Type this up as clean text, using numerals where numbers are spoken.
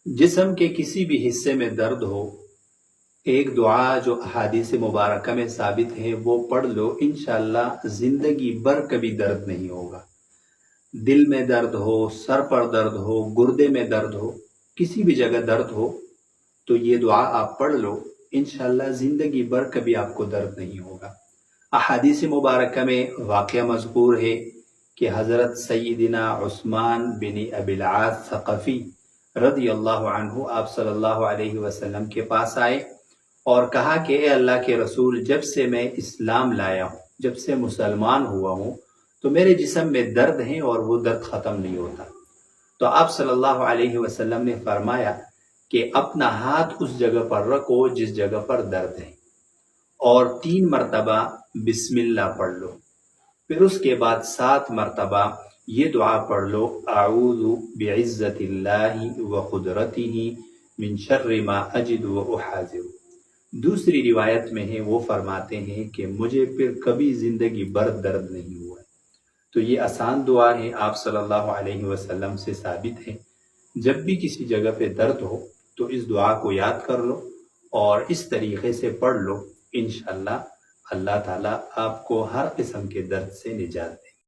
جسم کے کسی بھی حصے میں درد ہو، ایک دعا جو احادیث مبارکہ میں ثابت ہے وہ پڑھ لو، انشاءاللہ زندگی بھر کبھی درد نہیں ہوگا۔ دل میں درد ہو، سر پر درد ہو، گردے میں درد ہو، کسی بھی جگہ درد ہو تو یہ دعا آپ پڑھ لو، انشاءاللہ زندگی بھر کبھی آپ کو درد نہیں ہوگا۔ احادیث مبارکہ میں واقعہ مذکور ہے کہ حضرت سیدنا عثمان بن ابی العاص ثقفی رضی اللہ عنہ آپ صلی اللہ علیہ وسلم کے پاس آئے اور کہا کہ اے اللہ کے رسول، جب سے میں اسلام لایا ہوں، جب سے مسلمان ہوا ہوں تو میرے جسم میں درد ہیں اور وہ درد ختم نہیں ہوتا۔ تو آپ صلی اللہ علیہ وسلم نے فرمایا کہ اپنا ہاتھ اس جگہ پر رکھو جس جگہ پر درد ہے اور 3 مرتبہ بسم اللہ پڑھ لو، پھر اس کے بعد 7 مرتبہ یہ دعا پڑھ لو، اعوذ بعزت اللہ وقدرتہ من شر ما اجد واحاذر۔ دوسری روایت میں ہے، وہ فرماتے ہیں کہ مجھے پھر کبھی زندگی بھر درد نہیں ہوا۔ تو یہ آسان دعا ہے، آپ صلی اللہ علیہ وسلم سے ثابت ہے۔ جب بھی کسی جگہ پہ درد ہو تو اس دعا کو یاد کر لو اور اس طریقے سے پڑھ لو، انشاءاللہ اللہ تعالیٰ آپ کو ہر قسم کے درد سے نجات